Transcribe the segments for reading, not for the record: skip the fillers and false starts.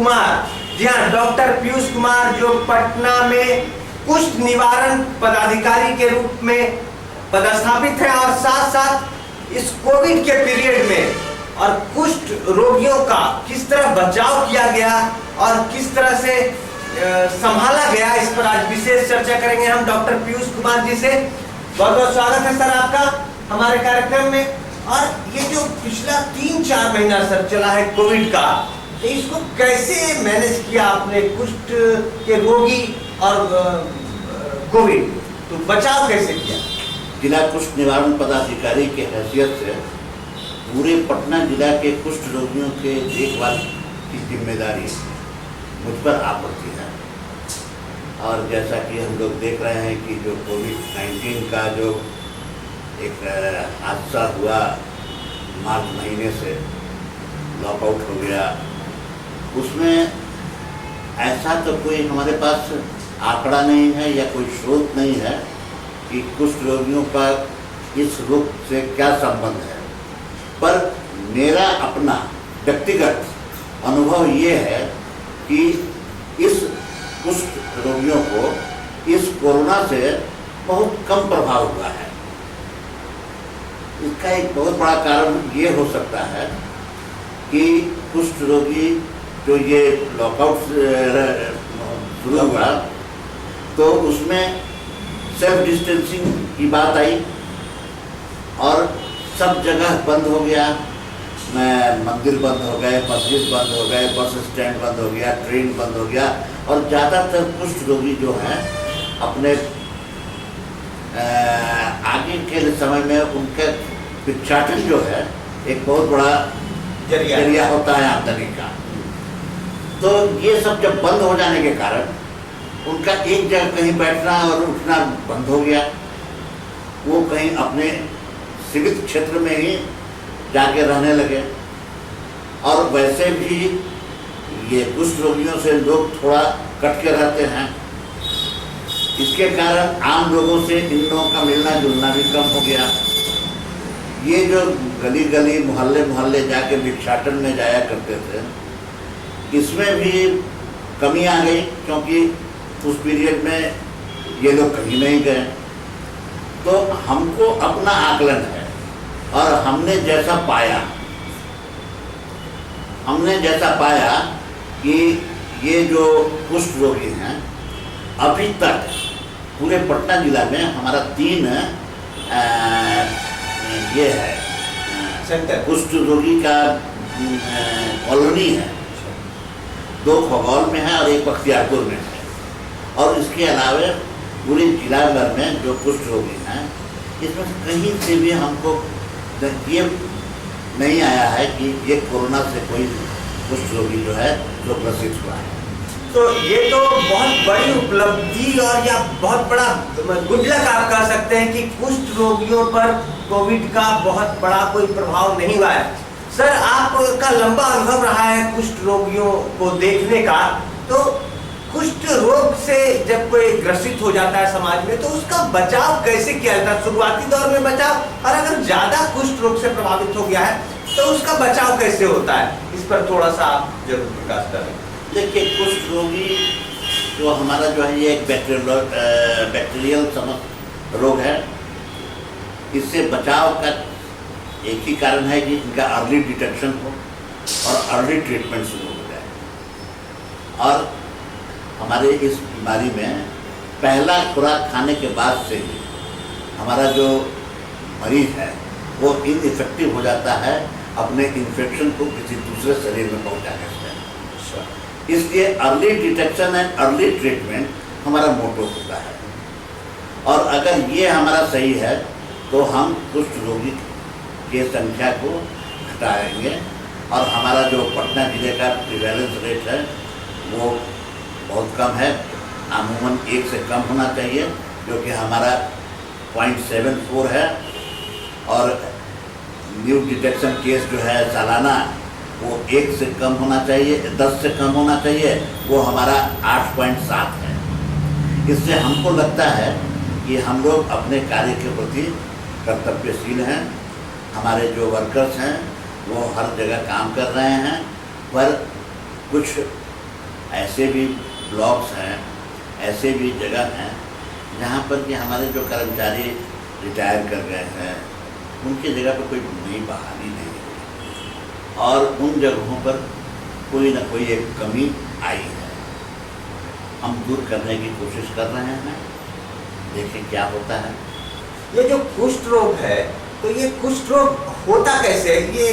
कुमार। जी हाँ, डॉक्टर पीयूष कुमार जो पटना में कुष्ठ निवारण पदाधिकारी के रूप में पदस्थापित है और साथ साथ इस कोविड के पीरियड में और कुष्ठ रोगियों का किस तरह बचाव किया गया और किस तरह से संभाला गया, इस पर आज विशेष चर्चा करेंगे हम डॉक्टर पीयूष कुमार जी से। बहुत बहुत स्वागत है सर आपका हमारे कार्यक्रम में। और ये जो पिछला 3-4 महीना सर चला है कोविड का, तो इसको कैसे मैनेज किया आपने, कुष्ठ के रोगी और कोविड, तो बचाव कैसे किया? जिला कुष्ठ निवारण पदाधिकारी के हैसियत से पूरे पटना जिला के कुष्ठ रोगियों के देखभाल की जिम्मेदारी मुझ पर आ पड़ती है। और जैसा कि हम लोग देख रहे हैं कि जो कोविड-19 का जो एक हादसा हुआ, मार्च महीने से लॉकआउट हो गया, उसमें ऐसा तो कोई हमारे पास आंकड़ा नहीं है या कोई स्रोत नहीं है कि कुष्ठ रोगियों का इस रोग से क्या संबंध है। पर मेरा अपना व्यक्तिगत अनुभव ये है कि इस कुष्ठ रोगियों को इस कोरोना से बहुत कम प्रभाव हुआ है। इसका एक बहुत बड़ा कारण ये हो सकता है कि कुष्ठ रोगी जो ये लॉकआउट शुरू हुआ तो उसमें सेल्फ डिस्टेंसिंग की बात आई और सब जगह बंद हो गया। मंदिर बंद हो गए, मस्जिद बंद हो गए, बस स्टैंड बंद हो गया, ट्रेन बंद हो गया और ज़्यादातर कुष्ठ रोगी जो हैं अपने आगे के समय में उनका भिक्षाटन जो है एक बहुत बड़ा जरिया होता है आमदनी का। तो ये सब जब बंद हो जाने के कारण उनका एक जगह कहीं बैठना और उठना बंद हो गया। वो कहीं अपने सीमित क्षेत्र में ही जाके रहने लगे। और वैसे भी ये कुष्ठ रोगियों से लोग थोड़ा कट के रहते हैं, इसके कारण आम लोगों से इन लोगों का मिलना जुलना भी कम हो गया। ये जो गली गली मोहल्ले मोहल्ले जाके भिक्षाटन में जाया करते थे, इसमें भी कमी आ गई क्योंकि उस पीरियड में ये लोग कहीं नहीं गए। तो हमको अपना आकलन है और हमने जैसा पाया कि ये जो कुष्ठ रोगी हैं अभी तक पूरे पटना जिला में हमारा 3 ये है कुष्ठ रोगी का कॉलोनी है। 2 खगौल में है और 1 बख्तियारपुर में है। और इसके अलावा पूरे जिला भर में जो कुष्ठ रोगी हैं इसमें कहीं से भी हमको ये नहीं आया है कि ये कोरोना से कोई कुष्ठ रोगी जो है जो ग्रसित हुआ है। तो ये तो बहुत बड़ी उपलब्धि और या बहुत बड़ा गुड लक आप कह सकते हैं कि कुष्ठ रोगियों पर कोविड का बहुत बड़ा कोई प्रभाव नहीं हुआ है। सर, आपका लंबा अनुभव रहा है कुष्ठ रोगियों को देखने का, तो कुष्ठ रोग से जब कोई ग्रसित हो जाता है समाज में तो उसका बचाव कैसे किया जाता है? शुरुआती दौर में बचाव, और अगर ज्यादा कुष्ठ रोग से प्रभावित हो गया है तो उसका बचाव कैसे होता है, इस पर थोड़ा सा आप जरूर प्रकाश करें। देखिए, कुष्ठ रोगी जो हमारा जो है ये एक बैक्टीरियल रोग है। इससे बचाव का एक ही कारण है कि इनका अर्ली डिटेक्शन हो और अर्ली ट्रीटमेंट शुरू हो जाए। और हमारे इस बीमारी में पहला खुराक खाने के बाद से ही हमारा जो मरीज है वो इनइफेक्टिव हो जाता है अपने इन्फेक्शन को किसी दूसरे शरीर में पहुंचाने से। इसलिए early detection and early treatment हमारा मोटो होता है। और अगर ये हमारा सही है तो हम कुष्ठ रोगी की संख्या को घटाएंगे और हमारा जो पटना जिले का प्रिवेलेंस रेट है वो बहुत कम है। अमूमन 1 से कम होना चाहिए, जो कि हमारा 0.74 है। और न्यू डिटेक्शन केस जो है सालाना वो 1 से कम होना चाहिए, 10 से कम होना चाहिए, वो हमारा 8.7 है। इससे हमको लगता है कि हम लोग अपने कार्य के प्रति कर्तव्यशील हैं। हमारे जो वर्कर्स हैं वो हर जगह काम कर रहे हैं, पर कुछ ऐसे भी ब्लॉक्स हैं, ऐसे भी जगह हैं जहाँ पर कि हमारे जो कर्मचारी रिटायर कर गए हैं उनकी जगह पर कोई नई बहाली नहीं है और उन जगहों पर कोई ना कोई एक कमी आई है। हम दूर करने की कोशिश कर रहे हैं, देखिए क्या होता है। ये जो कुष्ठ रोग है, तो ये कुष्ठ रोग होता कैसे है? ये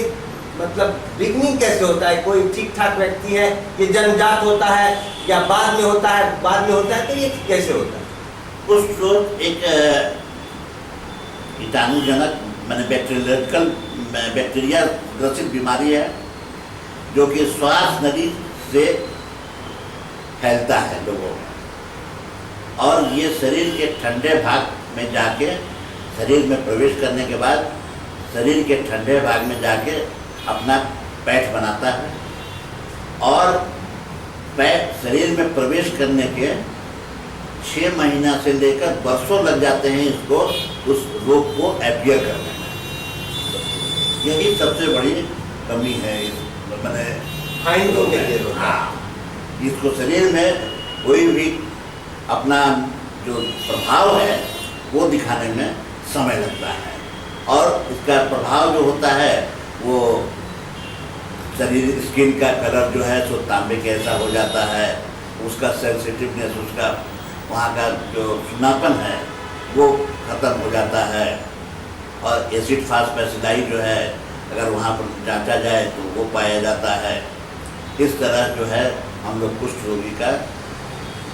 मतलब बिगनिंग कैसे होता है? कोई ठीक ठाक व्यक्ति है, ये जन्मजात होता है या बाद में होता है? बाद में होता है तो ये कैसे होता है? कुष्ठ रोग एक कीटाणुजनक माने बैक्टीरिया ग्रसित बीमारी है जो कि श्वास नली से फैलता है लोगों में, और ये शरीर के ठंडे भाग में जाके शरीर में प्रवेश करने के बाद शरीर के ठंडे भाग में जाके अपना पैठ बनाता है, और पैठ शरीर में प्रवेश करने के 6 महीना से लेकर वर्षों लग जाते हैं इसको, उस रोग को अपीयर करने में। यही सबसे बड़ी कमी है मैंने फाइंड होने के लिए। हाँ, इसको शरीर में कोई भी अपना जो प्रभाव है वो दिखाने में समय लगता है, और इसका प्रभाव जो होता है वो शरीर स्किन का कलर जो है सो तांबे के ऐसा हो जाता है, उसका सेंसिटिवनेस, उसका वहाँ का जो सुनापन है वो ख़त्म हो जाता है, और एसिड फास्फेसिलाई जो है अगर वहाँ पर जांचा जाए तो वो पाया जाता है। इस तरह जो है हम लोग कुष्ठ रोगी का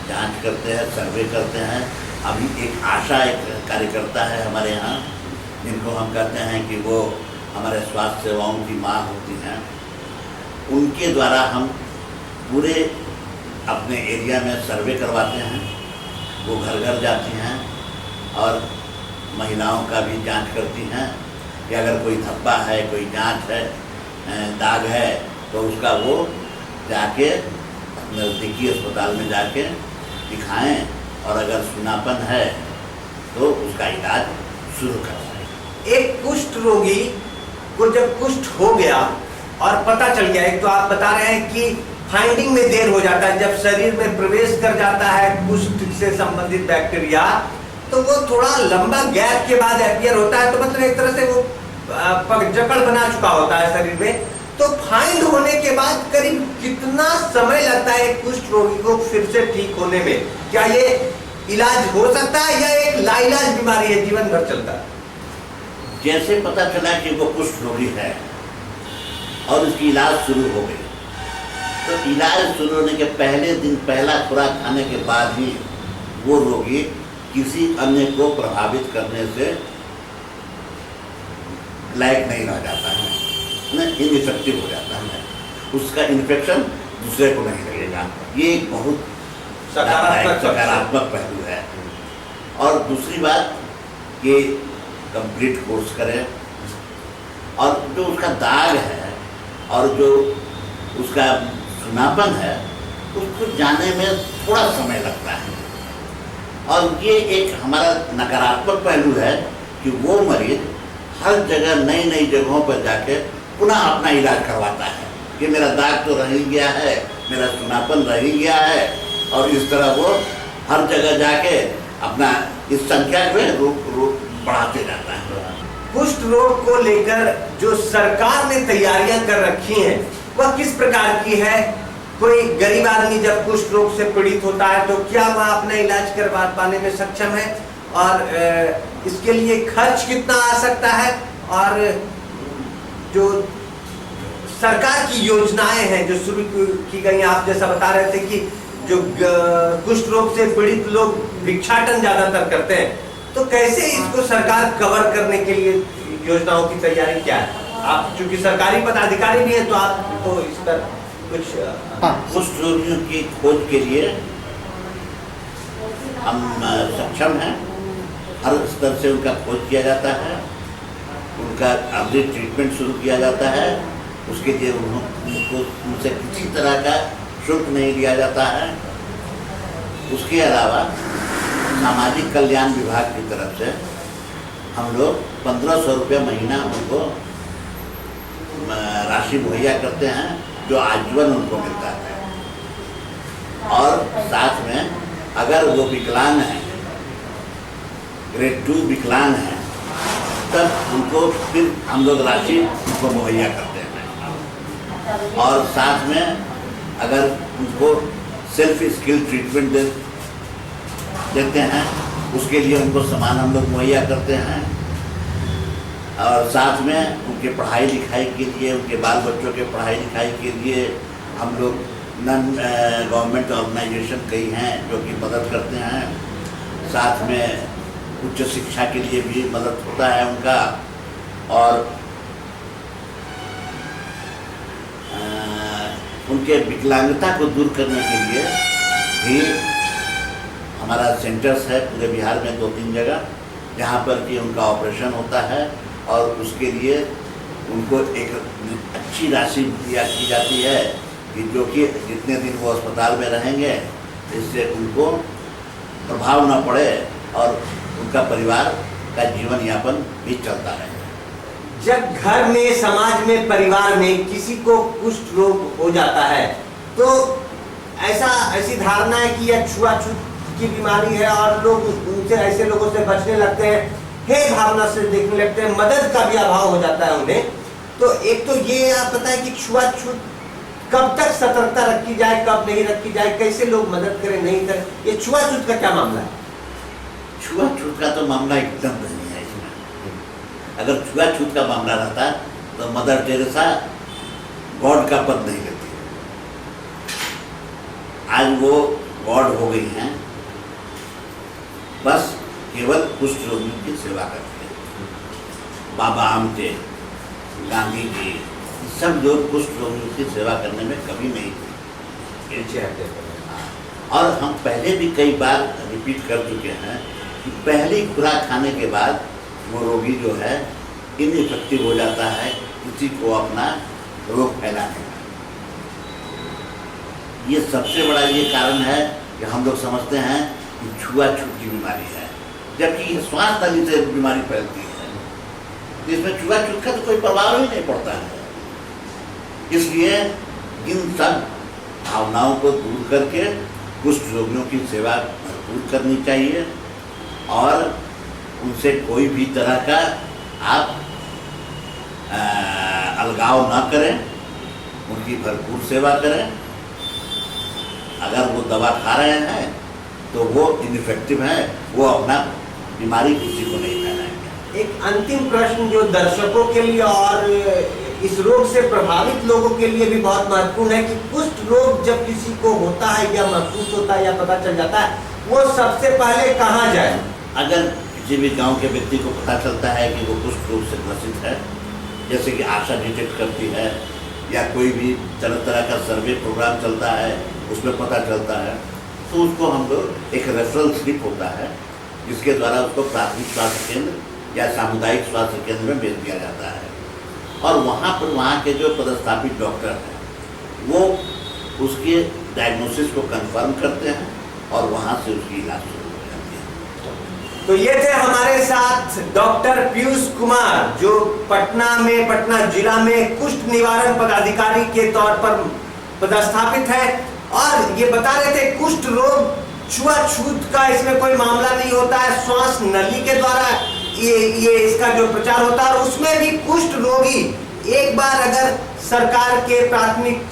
जांच करते हैं, सर्वे करते हैं। अभी एक आशा एक कार्यकर्ता है हमारे यहाँ जिनको हम कहते हैं कि वो हमारे स्वास्थ्य सेवाओं की माँ होती हैं, उनके द्वारा हम पूरे अपने एरिया में सर्वे करवाते हैं। वो घर घर जाती हैं और महिलाओं का भी जांच करती हैं कि अगर कोई धब्बा है, कोई जांच है, दाग है, तो उसका वो जाके नज़दीकी अस्पताल में जाके दिखाएं, और अगर सुनापन है तो उसका इलाज शुरू करवाएं। एक कुष्ठ रोगी को जब कुष्ठ हो गया और पता चल गया, एक तो आप बता रहे हैं कि फाइंडिंग में देर हो जाता है, जब शरीर में प्रवेश कर जाता है कुष्ठ से संबंधित बैक्टीरिया तो वो थोड़ा लंबा गैप के बाद अपीयर होता है, तो मतलब एक तरह से वो जकड़ बना चुका होता है शरीर में। तो फाइंड होने के बाद करीब कितना समय लगता है कुष्ठ रोगी को फिर से ठीक होने में? क्या ये इलाज हो सकता है या एक लाइलाज बीमारी है, जीवन भर चलता है? जैसे पता चला कि वो कुष्ठ रोगी है और उसकी इलाज शुरू हो गई, तो इलाज शुरू होने के पहले दिन पहला खुराक खाने के बाद ही वो रोगी किसी अन्य को प्रभावित करने से लायक नहीं रह जाता है, इनइफेक्टिव हो जाता है, उसका इन्फेक्शन दूसरे को नहीं लगेगा। ये एक बहुत सकारात्मक पहलू है। और दूसरी बात कि कंप्लीट कोर्स करें, और जो उसका दाग है और जो उसका सुनापन है उसको जाने में थोड़ा समय लगता है, और ये एक हमारा नकारात्मक पहलू है कि वो मरीज हर जगह नई नई जगहों पर जाके पुनः अपना इलाज करवाता है कि मेरा दाग तो रह ही गया है, मेरा सुनापन रह ही गया है, और इस तरह वो हर जगह जाके अपना इस संख्या को रोग बढ़ाते जाता है। कुष्ठ रोग को लेकर जो सरकार ने तैयारियां कर रखी हैं वह किस प्रकार की है? कोई गरीब आदमी जब कुष्ठ रोग से पीड़ित होता है तो क्या वह अपना इलाज करवा पाने में सक्षम है, और इसके लिए खर्च कितना आ सकता है, और जो सरकार की योजनाएं हैं जो शुरू की गई, आप जैसा बता रहे थे कि जो कुष्ठ रोग से पीड़ित लोग भिक्षाटन ज्यादातर करते हैं, तो कैसे इसको सरकार कवर करने के लिए योजनाओं की तैयारी क्या है? आप चूंकि सरकारी पदाधिकारी भी हैं तो आप तो इस पर कुछ कुष्ठ रोगियों की खोज के लिए हम सक्षम हैं। हर स्तर से उनका खोज किया जाता है, उनका अर्ली ट्रीटमेंट शुरू किया जाता है, उसके लिए उनको उनसे किसी तरह का शुल्क नहीं लिया जाता है। उसके अलावा सामाजिक कल्याण विभाग की तरफ से हम लोग 1500 रुपये महीना उनको राशि मुहैया करते हैं, जो आजीवन उनको मिलता है। और साथ में अगर वो विकलांग हैं, ग्रेड 2 विकलांग हैं, तब उनको फिर हम लोग राशि उनको मुहैया करते हैं। और साथ में अगर उनको सेल्फ स्किल ट्रीटमेंट देते हैं, उसके लिए उनको सामान हम लोग मुहैया करते हैं। और साथ में उनके पढ़ाई लिखाई के लिए, उनके बाल बच्चों के पढ़ाई लिखाई के लिए हम लोग नॉन गवर्नमेंट ऑर्गेनाइजेशन कई हैं जो कि मदद करते हैं। साथ में उच्च शिक्षा के लिए भी मदद होता है उनका। और उनके विकलांगता को दूर करने के लिए भी हमारा सेंटर्स है पूरे बिहार में 2-3 जगह, जहाँ पर कि उनका ऑपरेशन होता है और उसके लिए उनको एक अच्छी राशि दिया की जाती है कि जो कि जितने दिन वो अस्पताल में रहेंगे इससे उनको प्रभाव ना पड़े और उनका परिवार का जीवन यापन भी चलता रहे। जब घर में, समाज में, परिवार में किसी को कुष्ठ रोग हो जाता है तो ऐसी धारणा है कि यह छुआछूत की बीमारी है और लोग उनसे, ऐसे लोगों से बचने लगते हैं, हे भावना से देखने लगते हैं, मदद का भी अभाव हो जाता है उन्हें। तो एक तो ये आप बताएं कि छुआछूत कब तक सतर्कता रखी जाए, कब नहीं रखी जाए, कैसे लोग मदद करें, नहीं करें, ये छुआछूत का क्या मामला है? छुआछूत का तो मामला एकदम नहीं है इसमें। अगर छुआछूत का मामला रहता तो मदर टेरेसा गॉड का पद नहीं लेती। आज वो गॉड हो गई हैं, बस केवल कुष्ठ रोगियों की सेवा करते हैं। बाबा आमटे, गांधी जी, सब लोग कुष्ठ रोगियों की सेवा करने में कभी नहीं थे। और हम पहले भी कई बार रिपीट कर चुके हैं कि पहली खुराक खाने के बाद वो रोगी जो है इनइफेक्टिव हो जाता है किसी को अपना रोग फैलाने का। ये सबसे बड़ा ये कारण है कि हम लोग समझते हैं कि छुआछूत की बीमारी है, जबकि ये श्वास नली से बीमारी फैलती है। तो इसमें छुआछूत का तो कोई प्रभाव ही नहीं पड़ता है। इसलिए इन सब भावनाओं को दूर करके कुष्ठ रोगियों की सेवा भरपूर करनी चाहिए और उनसे कोई भी तरह का आप अलगाव ना करें, उनकी भरपूर सेवा करें। अगर वो दवा खा रहे हैं तो वो इनइफेक्टिव है, वो अपना बीमारी किसी को नहीं फैलाएंगे। एक अंतिम प्रश्न जो दर्शकों के लिए और इस रोग से प्रभावित लोगों के लिए भी बहुत महत्वपूर्ण है कि कुष्ठ रोग जब किसी को होता है या महसूस होता है या पता चल जाता है, वो सबसे पहले कहाँ जाए? अगर किसी भी गांव के व्यक्ति को पता चलता है कि वो कुष्ठ रोग से ग्रसित है, जैसे कि आशा डिटेक्ट करती है या कोई भी तरह तरह का सर्वे प्रोग्राम चलता है उसमें पता चलता है, तो उसको हम लोग एक रेफरल स्लिप होता है जिसके द्वारा उसको प्राथमिक स्वास्थ्य केंद्र या सामुदायिक स्वास्थ्य केंद्र में भेज दिया जाता है। और वहाँ पर वहाँ के जो पदस्थापित डॉक्टर हैं वो उसके डायग्नोसिस को कंफर्म करते हैं और वहाँ से उसकी इलाज शुरू हो जाती है। तो ये थे हमारे साथ डॉक्टर पीयूष कुमार जो पटना जिला में कुष्ठ निवारण पदाधिकारी के तौर पर पदस्थापित है और ये बता रहे थे कुष्ठ रोग छुआछूत का इसमें कोई मामला नहीं होता है, श्वास नली के द्वारा ये इसका जो प्रचार होता है और उसमें भी कुष्ठ रोगी एक बार अगर सरकार के प्राथमिक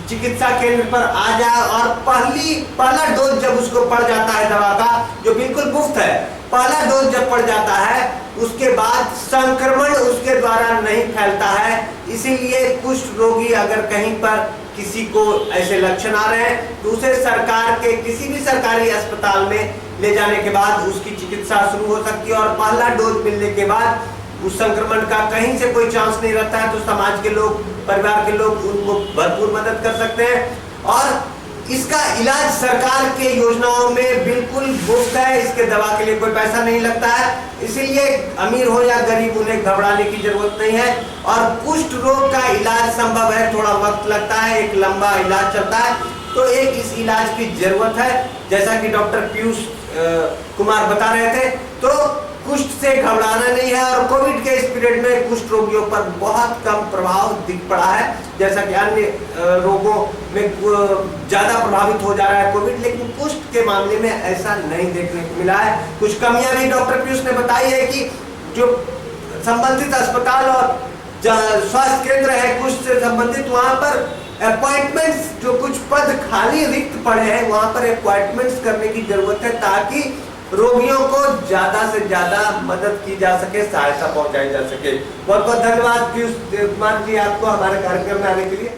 चिकित्सा केंद्र पर आ जाए और पहला डोज जब उसको पड़ जाता है दवा का जो बिल्कुल मुफ्त है, पहला डोज जब पड़ जाता है उसके बाद संक्रमण उसके द्वारा नहीं फैलता है। इसीलिए कुष्ठ रोगी अगर कहीं पर किसी को ऐसे लक्षण आ रहे हैं तो उसे सरकार के किसी भी सरकारी अस्पताल में ले जाने के बाद उसकी चिकित्सा शुरू हो सकती है और पहला डोज मिलने के बाद उस संक्रमण का कहीं से कोई चांस नहीं रहता है तो समाज के लोग, परिवार के लोग उनको भरपूर मदद कर सकते हैं। और इसका इलाज सरकार के योजनाओं में बिल्कुल मुफ्त है, इसके दवा के लिए कोई पैसा नहीं लगता है, इसीलिए अमीर हो या गरीब उन्हें घबराने की जरूरत नहीं है। और कुष्ठ रोग का इलाज संभव है, थोड़ा वक्त लगता है, एक लंबा इलाज चलता है, तो एक इस इलाज की जरूरत है जैसा कि डॉक्टर पीयूष कुमार बता रहे थे। तो कुष्ठ से घबराना नहीं है और कोविड के इस पीरियड में कुष्ठ रोगियों पर बहुत कम प्रभाव दिख पड़ा है, जैसा कि अन्य रोगों में ज्यादा प्रभावित हो जा रहा है कोविड, लेकिन कुष्ठ के मामले में ऐसा नहीं देखने को मिला है। कुछ कमियां भी डॉक्टर पीयूष ने बताई है कि जो संबंधित अस्पताल और स्वास्थ्य केंद्र है कुष्ठ से संबंधित, वहां पर अपॉइंटमेंट्स, जो कुछ पद खाली रिक्त पड़े हैं वहां पर अपॉइंटमेंट्स करने की जरूरत है, ताकि रोगियों को ज्यादा से ज्यादा मदद की जा सके, सहायता पहुंचाई जा सके। बहुत बहुत धन्यवाद पीयूष कुमार जी आपको हमारे कार्यक्रम में आने के लिए।